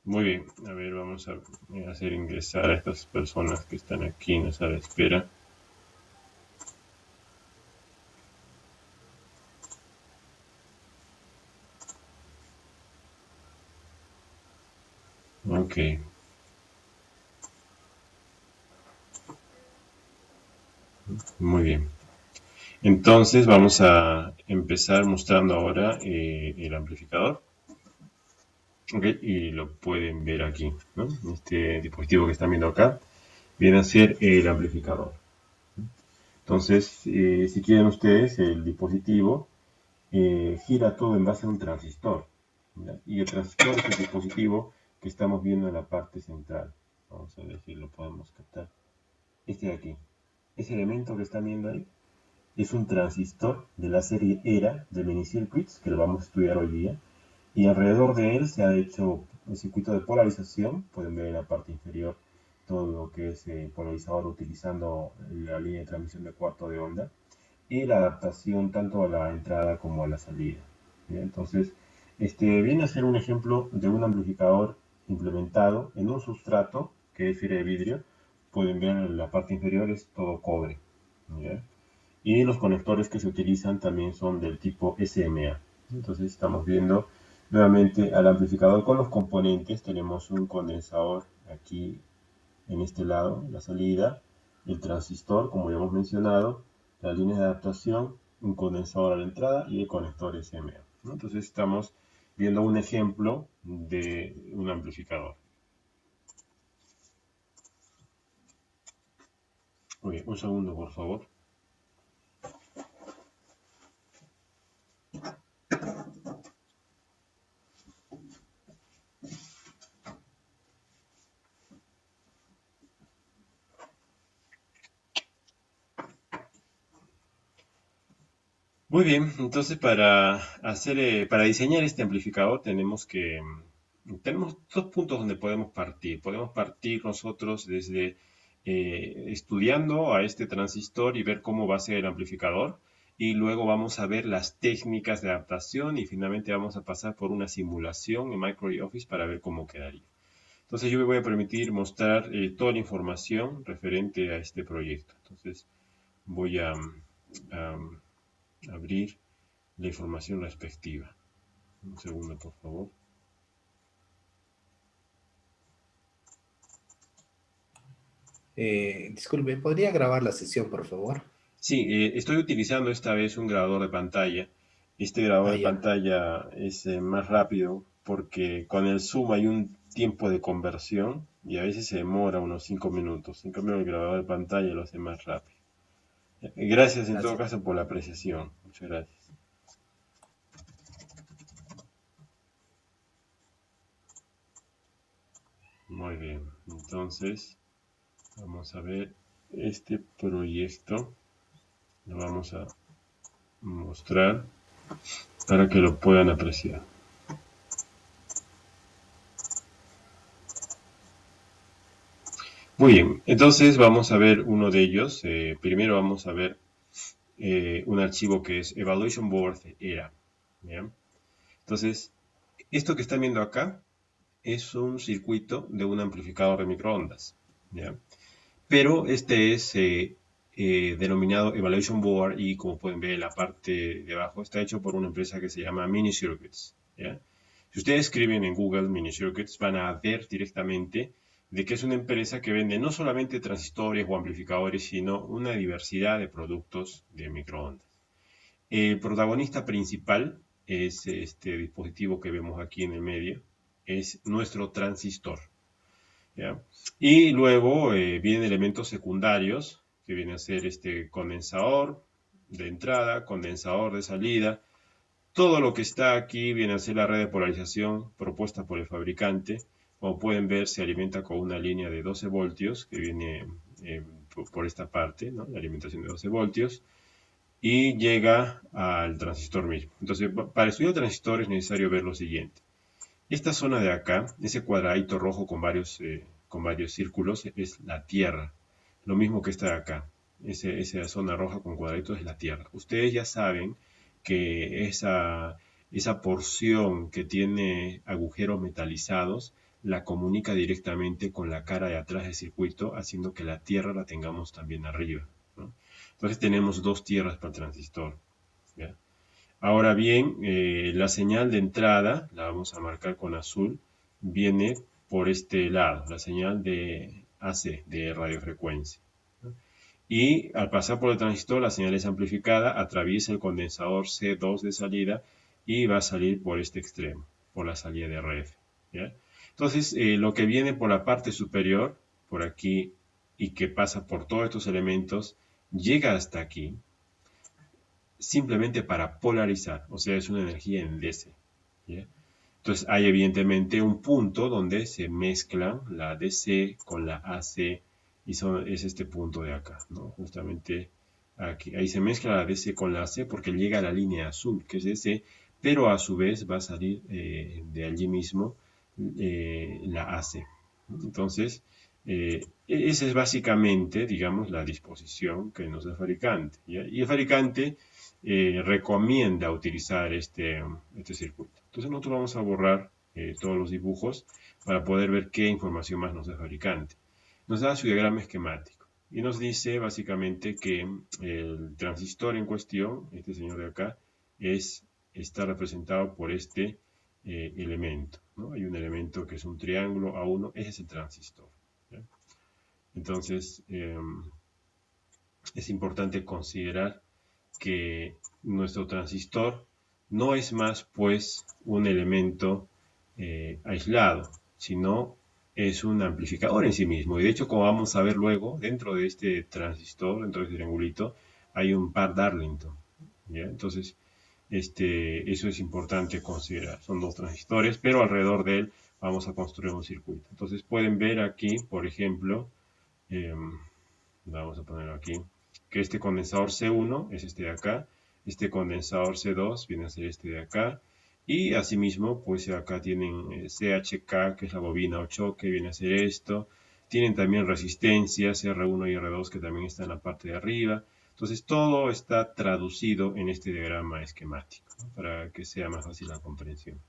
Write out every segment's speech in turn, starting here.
Muy bien, a ver, vamos a hacer ingresar a estas personas que están aquí en la sala de espera. Ok, muy bien. Entonces vamos a empezar mostrando ahora el amplificador. Ok, y lo pueden ver aquí, ¿no? Este dispositivo que están viendo acá viene a ser el amplificador. Entonces, si quieren ustedes, el dispositivo gira todo en base a un transistor, ¿ya? Y el transistor es el dispositivo que estamos viendo en la parte central. Vamos a ver si lo podemos captar. Este de aquí, ese elemento que están viendo ahí, es un transistor de la serie ERA de minicircuits, que lo vamos a estudiar hoy día, y alrededor de él se ha hecho un circuito de polarización. Pueden ver en la parte inferior todo lo que es polarizador utilizando la línea de transmisión de cuarto de onda y la adaptación tanto a la entrada como a la salida. ¿Bien? Entonces, este viene a ser un ejemplo de un amplificador implementado en un sustrato que es fibra de vidrio. Pueden ver en la parte inferior es todo cobre. ¿Ya? Y los conectores que se utilizan también son del tipo SMA. Entonces estamos viendo nuevamente al amplificador con los componentes. Tenemos un condensador aquí en este lado, la salida, el transistor, como ya hemos mencionado, la línea de adaptación, un condensador a la entrada y el conector SMA, ¿no? Entonces estamos viendo un ejemplo de un amplificador. Oye, un segundo, por favor. Muy bien, entonces para diseñar este amplificador tenemos dos puntos donde podemos partir. Podemos partir nosotros desde estudiando a este transistor y ver cómo va a ser el amplificador, y luego vamos a ver las técnicas de adaptación y finalmente vamos a pasar por una simulación en Microsoft Office para ver cómo quedaría. Entonces yo me voy a permitir mostrar toda la información referente a este proyecto. Entonces voy a abrir la información respectiva. Un segundo, por favor. Disculpe, ¿podría grabar la sesión, por favor? Sí, estoy utilizando esta vez un grabador de pantalla. Este grabador Ah, de ya. pantalla es más rápido porque con el Zoom hay un tiempo de conversión y a veces se demora unos 5 minutos. En cambio, el grabador de pantalla lo hace más rápido. Gracias en todo Gracias. caso por la apreciación. Muchas gracias. Muy bien. Entonces, vamos a ver este proyecto. Lo vamos a mostrar para que lo puedan apreciar. Muy bien, entonces vamos a ver uno de ellos. Primero vamos a ver un archivo que es Evaluation Board ERA. ¿Bien? Entonces, esto que están viendo acá es un circuito de un amplificador de microondas. ¿Ya? Pero este es denominado Evaluation Board y como pueden ver en la parte de abajo está hecho por una empresa que se llama Minicircuits. ¿Ya? Si ustedes escriben en Google Minicircuits van a ver directamente de que es una empresa que vende no solamente transistores o amplificadores, sino una diversidad de productos de microondas. El protagonista principal es este dispositivo que vemos aquí en el medio, es nuestro transistor. ¿Ya? Y luego vienen elementos secundarios, que viene a ser este condensador de entrada, condensador de salida. Todo lo que está aquí viene a ser la red de polarización propuesta por el fabricante. Como pueden ver, se alimenta con una línea de 12 voltios que viene por esta parte, ¿no? La alimentación de 12 voltios, y llega al transistor mismo. Entonces, para estudiar el transistor es necesario ver lo siguiente. Esta zona de acá, ese cuadradito rojo con varios círculos, es la Tierra. Lo mismo que esta de acá. Esa zona roja con cuadraditos es la Tierra. Ustedes ya saben que esa porción que tiene agujeros metalizados la comunica directamente con la cara de atrás del circuito, haciendo que la tierra la tengamos también arriba, ¿no? Entonces tenemos dos tierras para el transistor, ¿ya? Ahora bien, la señal de entrada, la vamos a marcar con azul, viene por este lado, la señal de AC, de radiofrecuencia, ¿no? Y al pasar por el transistor, la señal es amplificada, atraviesa el condensador C2 de salida y va a salir por este extremo, por la salida de RF, ¿ya? Entonces, lo que viene por la parte superior, por aquí, y que pasa por todos estos elementos, llega hasta aquí, simplemente para polarizar, o sea, es una energía en DC, ¿ya? Entonces hay evidentemente un punto donde se mezclan la DC con la AC y es este punto de acá, ¿no? Justamente aquí, ahí se mezcla la DC con la AC porque llega a la línea azul, que es DC, pero a su vez va a salir de allí mismo la AC. Entonces, esa es básicamente, digamos, la disposición que nos da el fabricante, ¿ya? Y el fabricante recomienda utilizar este circuito. Entonces nosotros vamos a borrar todos los dibujos para poder ver qué información más nos da el fabricante. Nos da su diagrama esquemático y nos dice básicamente que el transistor en cuestión, este señor de acá, está representado por este elemento, ¿no? Hay un elemento que es un triángulo A1, ese es el transistor, ¿ya? Entonces es importante considerar que nuestro transistor no es más pues un elemento aislado, sino es un amplificador en sí mismo. Y de hecho, como vamos a ver luego, dentro de este transistor, dentro de este triangulito, hay un par Darlington, ¿ya? Entonces, eso es importante considerar. Son dos transistores, pero alrededor de él vamos a construir un circuito. Entonces pueden ver aquí, por ejemplo, vamos a ponerlo aquí, que este condensador C1 es este de acá, este condensador C2 viene a ser este de acá, y asimismo, pues acá tienen CHK, que es la bobina o choque, viene a ser esto, tienen también resistencias R1 y R2 que también están en la parte de arriba. Entonces todo está traducido en este diagrama esquemático, ¿no? Para que sea más fácil la comprensión.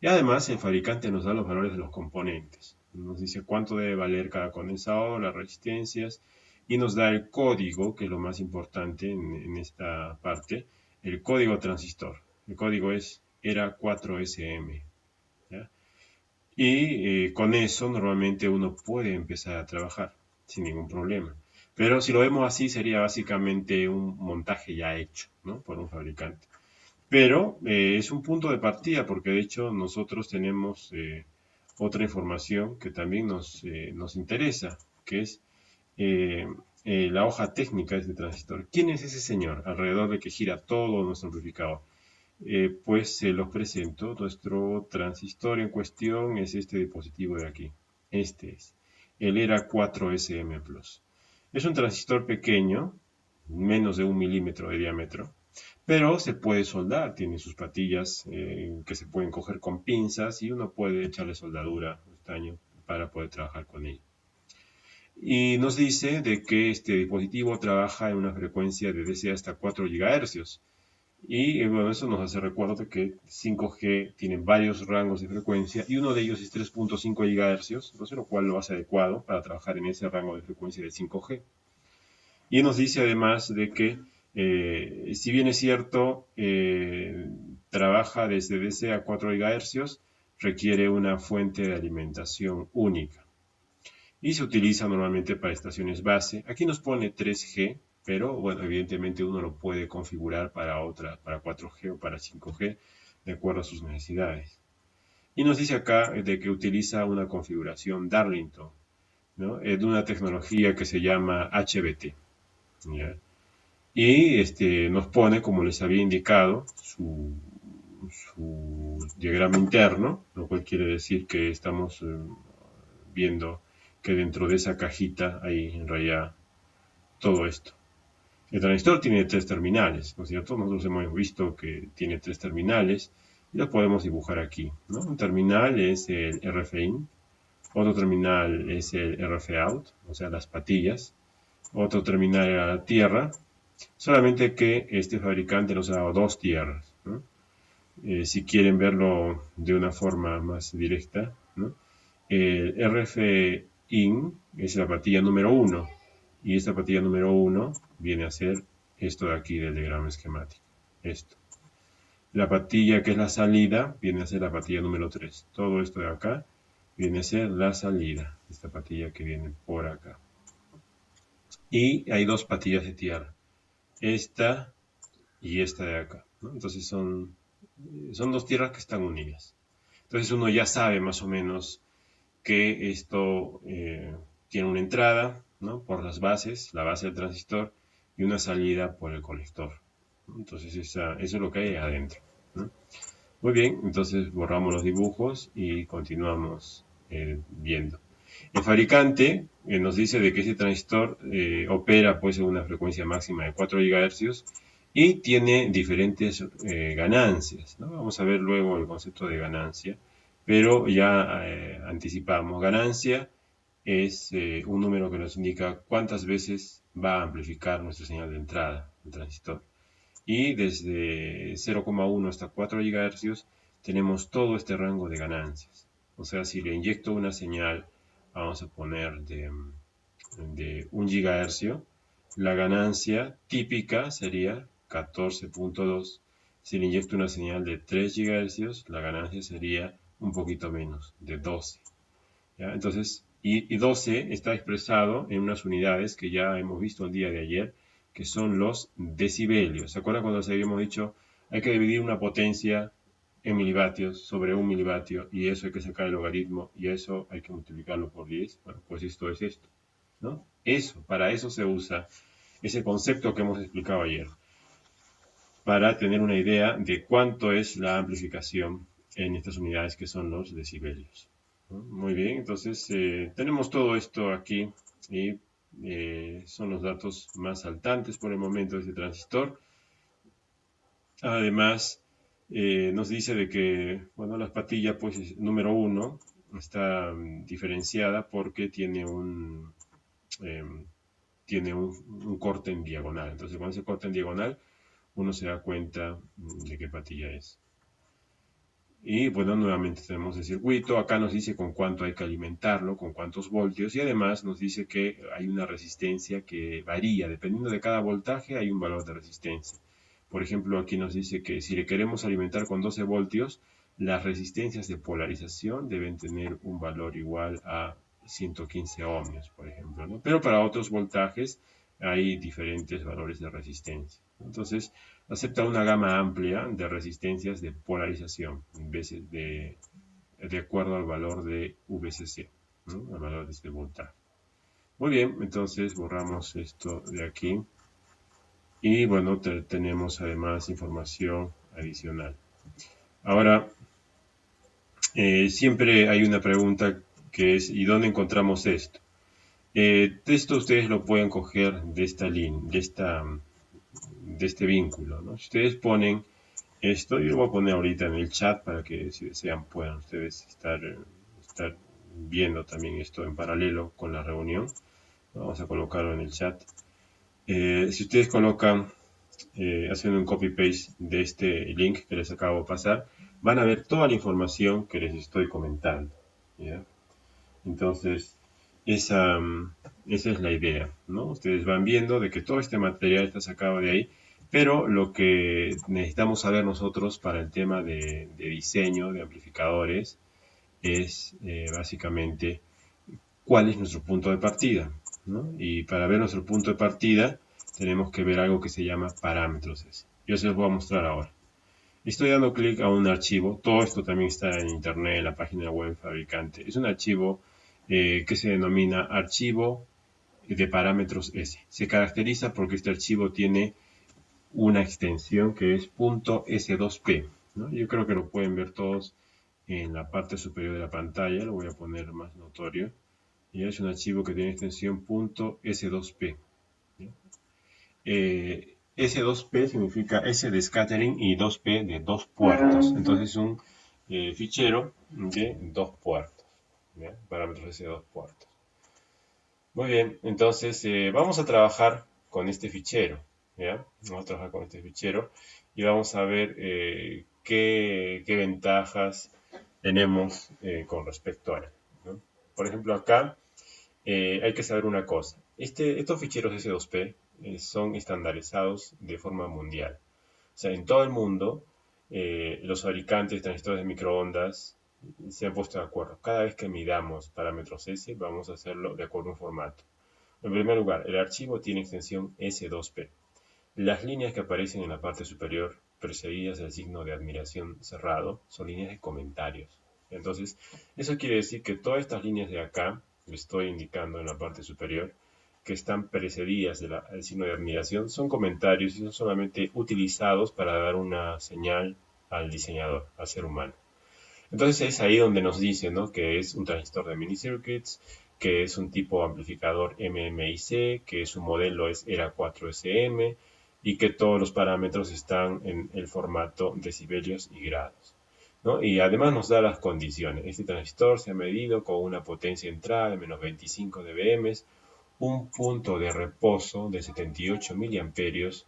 Y además el fabricante nos da los valores de los componentes. Nos dice cuánto debe valer cada condensador, las resistencias, y nos da el código, que es lo más importante en esta parte, el código transistor. El código es ERA4SM, ¿ya? Y con eso normalmente uno puede empezar a trabajar sin ningún problema. Pero si lo vemos así, sería básicamente un montaje ya hecho, ¿no? Por un fabricante. Pero es un punto de partida porque de hecho nosotros tenemos otra información que también nos interesa, que es la hoja técnica de este transistor. ¿Quién es ese señor alrededor de que gira todo nuestro amplificador? Pues se los presento. Nuestro transistor en cuestión es este dispositivo de aquí. Este es el ERA4SM Plus. Es un transistor pequeño, menos de 1 milímetro de diámetro, pero se puede soldar, tiene sus patillas que se pueden coger con pinzas y uno puede echarle soldadura, estaño, para poder trabajar con él. Y nos dice de que este dispositivo trabaja en una frecuencia de DC hasta 4 GHz. Y bueno, eso nos hace recuerdo de que 5G tiene varios rangos de frecuencia y uno de ellos es 3.5 GHz, entonces lo cual lo hace adecuado para trabajar en ese rango de frecuencia de 5G. Y nos dice además de que si bien es cierto, trabaja desde DC a 4 GHz, requiere una fuente de alimentación única. Y se utiliza normalmente para estaciones base. Aquí nos pone 3G, pero bueno, evidentemente uno lo puede configurar para 4G o para 5G, de acuerdo a sus necesidades. Y nos dice acá de que utiliza una configuración Darlington, ¿no? De una tecnología que se llama HBT, ¿ya? Y nos pone, como les había indicado, su diagrama interno, lo cual quiere decir que estamos viendo que dentro de esa cajita hay en realidad todo esto. El transistor tiene 3 terminales, ¿no es cierto? Nosotros hemos visto que tiene 3 terminales y los podemos dibujar aquí, ¿no? Un terminal es el RF-in, otro terminal es el RF-out, o sea, las patillas, otro terminal era la tierra, solamente que este fabricante nos ha dado 2 tierras, ¿no? Si quieren verlo de una forma más directa, ¿no? El RFIN es la patilla número 1 y esta patilla número 1 viene a ser esto de aquí del diagrama esquemático. Esto. La patilla que es la salida viene a ser la patilla número 3. Todo esto de acá viene a ser la salida. Esta patilla que viene por acá. Y hay dos patillas de tierra. Esta y esta de acá, ¿no? Entonces son dos tierras que están unidas. Entonces uno ya sabe más o menos que esto tiene una entrada, ¿no? Por las bases, la base del transistor, y una salida por el colector. Entonces eso es lo que hay adentro, ¿no? Muy bien, entonces borramos los dibujos y continuamos viendo. El fabricante nos dice de que ese transistor opera pues a una frecuencia máxima de 4 GHz y tiene diferentes ganancias, ¿no? Vamos a ver luego el concepto de ganancia, pero ya anticipamos. Ganancia es un número que nos indica cuántas veces va a amplificar nuestra señal de entrada del transistor. Y desde 0,1 hasta 4 GHz tenemos todo este rango de ganancias. O sea, si le inyecto una señal, vamos a poner de 1 GHz, la ganancia típica sería 14.2. Si le inyecto una señal de 3 GHz, la ganancia sería un poquito menos, de 12. ¿Ya? Entonces, y 12 está expresado en unas unidades que ya hemos visto el día de ayer, que son los decibelios. ¿Se acuerdan cuando les habíamos dicho hay que dividir una potencia en milivatios sobre 1 milivatio y eso hay que sacar el logaritmo y eso hay que multiplicarlo por 10? Bueno, pues esto es esto, ¿no? Para eso se usa ese concepto que hemos explicado ayer, para tener una idea de cuánto es la amplificación en estas unidades que son los decibelios. Muy bien, entonces tenemos todo esto aquí y son los datos más saltantes por el momento de este transistor. Además, nos dice de que, bueno, la patilla pues número 1 está diferenciada porque tiene un corte en diagonal. Entonces, cuando se corta en diagonal, uno se da cuenta de qué patilla es. Y bueno, nuevamente tenemos el circuito. Acá nos dice con cuánto hay que alimentarlo, con cuántos voltios. Y además nos dice que hay una resistencia que varía. Dependiendo de cada voltaje hay un valor de resistencia. Por ejemplo, aquí nos dice que si le queremos alimentar con 12 voltios, las resistencias de polarización deben tener un valor igual a 115 ohmios, por ejemplo, ¿no? Pero para otros voltajes hay diferentes valores de resistencia. Entonces, acepta una gama amplia de resistencias de polarización de acuerdo al valor de VCC, ¿no? Al valor de este voltaje. Muy bien, entonces borramos esto de aquí. Y bueno, tenemos además información adicional. Ahora, siempre hay una pregunta que es, ¿y dónde encontramos esto? Esto ustedes lo pueden coger de esta línea, de este vínculo, ¿no? Si ustedes ponen esto, yo lo voy a poner ahorita en el chat para que si desean puedan ustedes estar viendo también esto en paralelo con la reunión. Vamos a colocarlo en el chat. Si ustedes colocan, haciendo un copy-paste de este link que les acabo de pasar, van a ver toda la información que les estoy comentando, ¿ya? Entonces, esa es la idea, ¿no? Ustedes van viendo de que todo este material está sacado de ahí, pero lo que necesitamos saber nosotros para el tema de diseño de amplificadores es básicamente cuál es nuestro punto de partida, ¿no? Y para ver nuestro punto de partida tenemos que ver algo que se llama parámetros. Yo se los voy a mostrar ahora. Estoy dando clic a un archivo. Todo esto también está en internet, en la página web del fabricante. Es un archivo que se denomina archivo de parámetros S. Se caracteriza porque este archivo tiene una extensión que es .s2p, ¿no? Yo creo que lo pueden ver todos en la parte superior de la pantalla. Lo voy a poner más notorio. Y es un archivo que tiene extensión .s2p. S2P significa S de scattering y 2P de dos puertos. Entonces es un fichero de dos puertos. ¿Bien? Parámetros S de dos puertos. Muy bien, entonces vamos a trabajar con este fichero. ¿Ya? Vamos a trabajar con este fichero y vamos a ver qué ventajas tenemos con respecto a él, ¿no? Por ejemplo, acá hay que saber una cosa. Estos ficheros S2P son estandarizados de forma mundial. O sea, en todo el mundo, los fabricantes de transistores de microondas se han puesto de acuerdo. Cada vez que midamos parámetros S, vamos a hacerlo de acuerdo a un formato. En primer lugar, el archivo tiene extensión S2P. Las líneas que aparecen en la parte superior, precedidas del signo de admiración cerrado, son líneas de comentarios. Entonces, eso quiere decir que todas estas líneas de acá, que estoy indicando en la parte superior, que están precedidas del signo de admiración, son comentarios y son solamente utilizados para dar una señal al diseñador, al ser humano. Entonces es ahí donde nos dice, ¿no?, que es un transistor de mini circuits, que es un tipo amplificador MMIC, que su modelo es ERA4SM y que todos los parámetros están en el formato decibelios y grados, ¿no? Y además nos da las condiciones. Este transistor se ha medido con una potencia entrada de menos 25 dBm, un punto de reposo de 78 miliamperios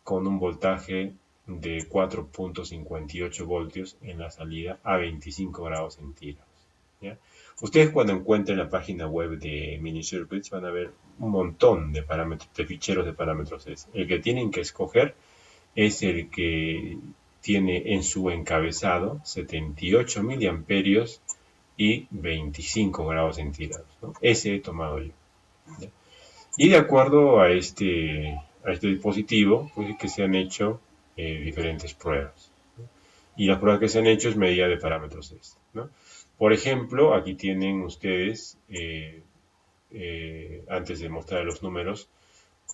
con un voltaje de 4.58 voltios en la salida a 25 grados centígrados. ¿Ya? Ustedes cuando encuentren la página web de Mini Circuits van a ver un montón de parámetros, de ficheros de parámetros S. El que tienen que escoger es el que tiene en su encabezado 78 miliamperios y 25 grados centígrados, ¿no? Ese he tomado yo. ¿Ya? Y de acuerdo a este dispositivo, pues es que se han hecho diferentes pruebas, ¿no? Y las pruebas que se han hecho es medida de parámetros S, ¿no? Por ejemplo, aquí tienen ustedes, antes de mostrar los números,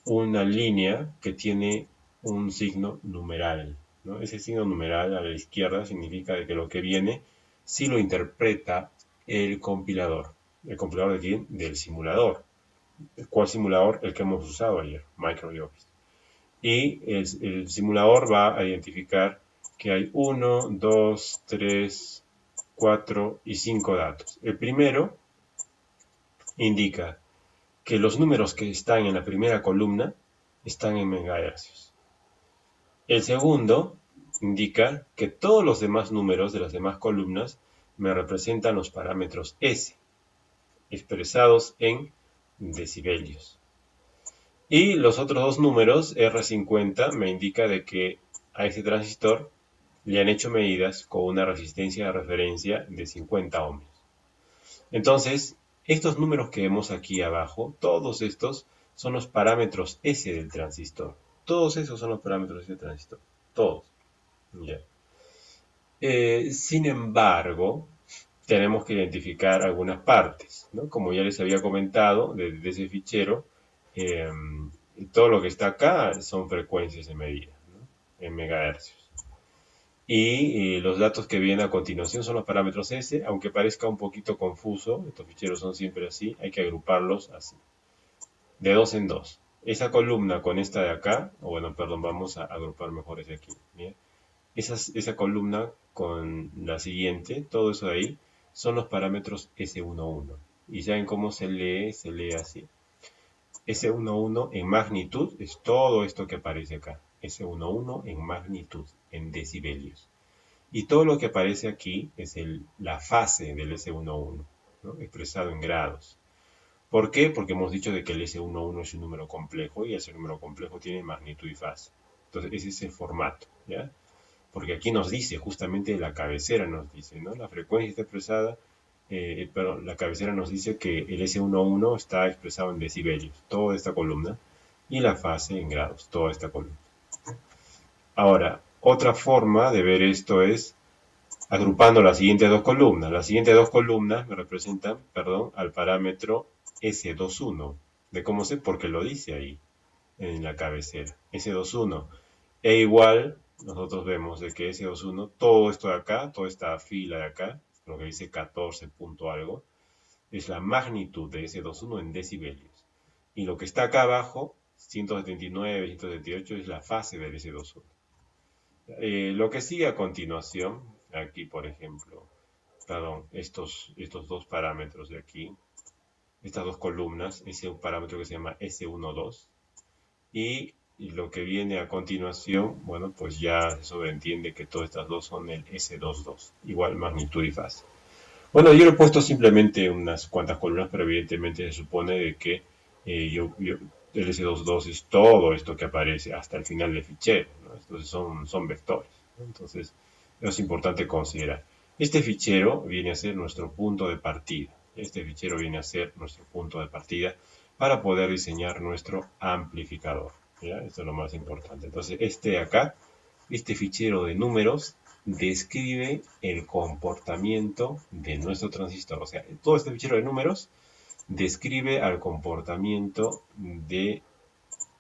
una línea que tiene un signo numeral, ¿no? Ese signo numeral a la izquierda significa que lo que viene sí lo interpreta el compilador. ¿El compilador de quién? Del simulador. ¿Cuál simulador? El que hemos usado ayer, MicroOffice. Y el simulador va a identificar que hay 1, 2, 3, 4 y 5 datos. El primero indica que los números que están en la primera columna están en megahercios. El segundo indica que todos los demás números de las demás columnas me representan los parámetros S, expresados en decibelios. Y los otros dos números, R50, me indica de que a este transistor le han hecho medidas con una resistencia de referencia de 50 ohmios. Entonces, estos números que vemos aquí abajo, todos estos son los parámetros S del transistor. Todos esos son los parámetros S del transistor. Todos. ¿Ya? Sin embargo, tenemos que identificar algunas partes, ¿no? Como ya les había comentado, de ese fichero, todo lo que está acá son frecuencias de medida, ¿no?, en megahercios. Y los datos que vienen a continuación son los parámetros S, aunque parezca un poquito confuso, estos ficheros son siempre así, hay que agruparlos así, de dos en dos. Esa columna con esta de acá, o bueno, perdón, vamos a agrupar mejor ese aquí, ¿bien? Esa columna con la siguiente, todo eso de ahí, son los parámetros S11. ¿Y saben cómo se lee? Se lee así. S11 en magnitud es todo esto que aparece acá. S11 en magnitud, en decibelios. Y todo lo que aparece aquí es la fase del S11, ¿no?, expresado en grados. ¿Por qué? Porque hemos dicho de que el S11 es un número complejo y ese número complejo tiene magnitud y fase. Entonces ese es el formato, ¿ya? Porque aquí nos dice, justamente la cabecera nos dice, ¿no?, la frecuencia está expresada, pero la cabecera nos dice que el S11 está expresado en decibelios, toda esta columna, y la fase en grados, toda esta columna. Ahora, otra forma de ver esto es agrupando las siguientes dos columnas. Las siguientes dos columnas me representan, al parámetro S21. ¿De cómo sé? Porque lo dice ahí, en la cabecera. S21. E igual, nosotros vemos de que S21, todo esto de acá, toda esta fila de acá, lo que dice 14 punto algo, es la magnitud de S21 en decibelios. Y lo que está acá abajo, 179, 178, es la fase del S21. Lo que sigue a continuación, aquí por ejemplo, estos dos parámetros de aquí, estas dos columnas, es un parámetro que se llama S12, y lo que viene a continuación, bueno, pues ya se sobreentiende que todas estas dos son el S22, igual magnitud y fase. Bueno, yo le he puesto simplemente unas cuantas columnas, pero evidentemente se supone de que el S22 es todo esto que aparece hasta el final del fichero, ¿no? Entonces son vectores, ¿no? Entonces es importante considerar. Este fichero viene a ser nuestro punto de partida. Este fichero viene a ser nuestro punto de partida para poder diseñar nuestro amplificador. ¿Ya? Esto es lo más importante. Entonces, este fichero de números describe el comportamiento de nuestro transistor. O sea, todo este fichero de números describe al comportamiento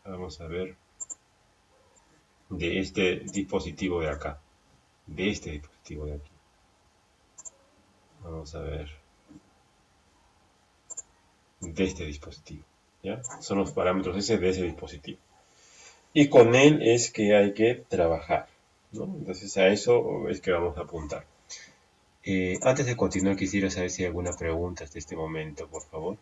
vamos a ver, de este dispositivo de acá. De este dispositivo de aquí. Vamos a ver. De este dispositivo. ¿Ya? Son los parámetros ese de ese dispositivo. Y con él es que hay que trabajar, ¿no? Entonces a eso es que vamos a apuntar. Antes de continuar, quisiera saber si hay alguna pregunta hasta este momento, por favor.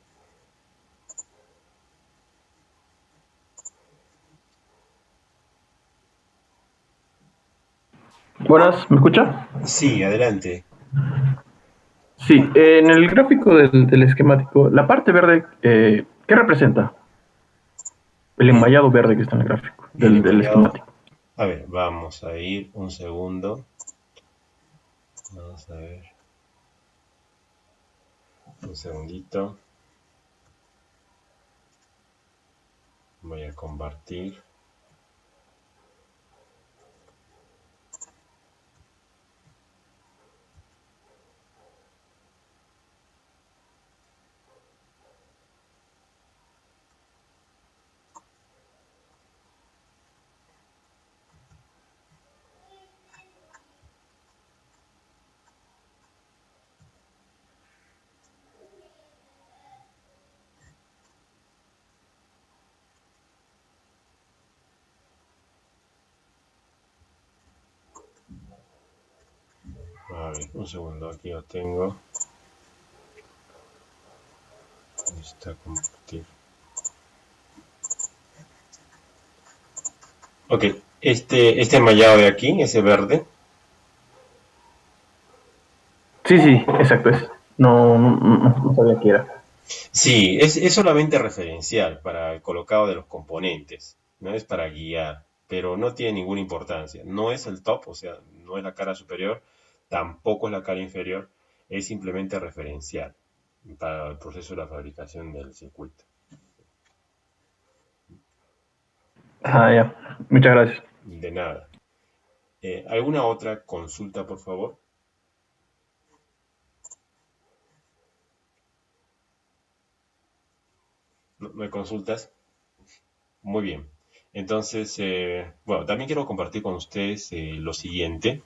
Buenas, ¿me escucha? Sí, adelante. Sí, en el gráfico del esquemático, la parte verde, ¿qué representa? El Mm, enmayado verde que está en el gráfico El del enmayado. esquemático. A ver, vamos a ir un segundo. Vamos a ver. Un segundito. Voy a compartir. A ver, un segundo. Aquí lo tengo. Ahí está compartir. Ok, este enmayado de aquí, ese verde. Sí, sí, exacto, es. No sabía qué era. Sí, es solamente referencial para el colocado de los componentes, no es para guiar, pero no tiene ninguna importancia. No es el top, o sea, no es la cara superior, tampoco es la cara inferior, es simplemente referencial para el proceso de la fabricación del circuito. Ah, ya. Muchas gracias. De nada. ¿Alguna otra consulta, por favor? ¿No hay consultas? Muy bien. Entonces, bueno, también quiero compartir con ustedes lo siguiente.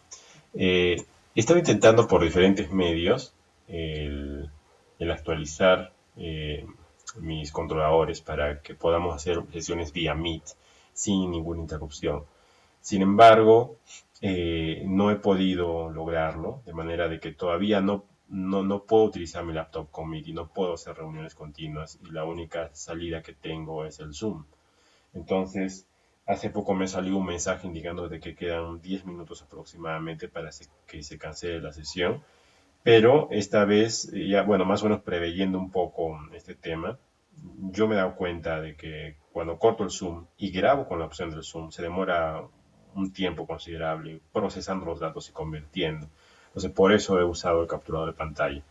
Eh, He estado intentando por diferentes medios el actualizar mis controladores para que podamos hacer sesiones vía Meet sin ninguna interrupción. Sin embargo, no he podido lograrlo, de manera de que todavía no puedo utilizar mi laptop con Meet y no puedo hacer reuniones continuas y la única salida que tengo es el Zoom. Entonces, hace poco me salió un mensaje indicando de que quedan 10 minutos aproximadamente para que se cancele la sesión, pero esta vez, ya, bueno, más o menos preveyendo un poco este tema, yo me he dado cuenta de que cuando corto el Zoom y grabo con la opción del Zoom, se demora un tiempo considerable procesando los datos y convirtiendo. Entonces, por eso he usado el capturador de pantalla.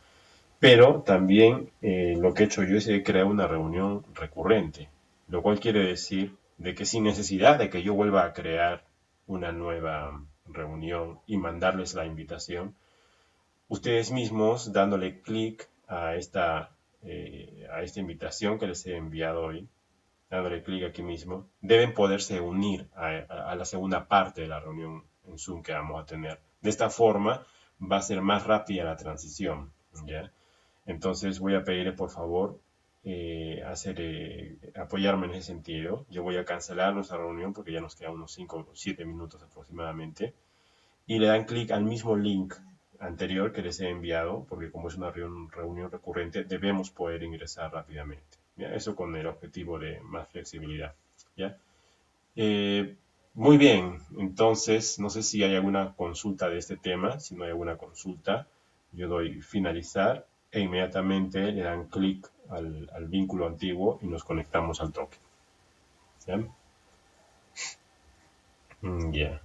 Pero también lo que he hecho yo es crear una reunión recurrente, lo cual quiere decir de que sin necesidad de que yo vuelva a crear una nueva reunión y mandarles la invitación, ustedes mismos dándole clic a esta invitación que les he enviado hoy, dándole clic aquí mismo, deben poderse unir a la segunda parte de la reunión en Zoom que vamos a tener. De esta forma va a ser más rápida la transición, ¿ya? Entonces voy a pedirle por favor apoyarme en ese sentido. Yo voy a cancelar nuestra reunión porque ya nos quedan unos 5 o 7 minutos aproximadamente. Y le dan clic al mismo link anterior que les he enviado, porque como es una reunión recurrente, debemos poder ingresar rápidamente. ¿Ya? Eso con el objetivo de más flexibilidad. ¿Ya? Eh, Muy bien, entonces no sé si hay alguna consulta de este tema. Si no hay alguna consulta, yo doy finalizar e inmediatamente le dan clic al vínculo antiguo y nos conectamos al token. ¿Ya? Ya.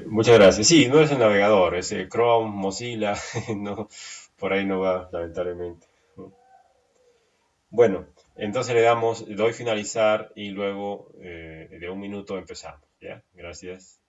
Muchas gracias. Sí, no es el navegador, es Chrome, Mozilla, no, por ahí no va, lamentablemente. Bueno, entonces doy finalizar y luego de un minuto empezamos. ¿Ya? Gracias.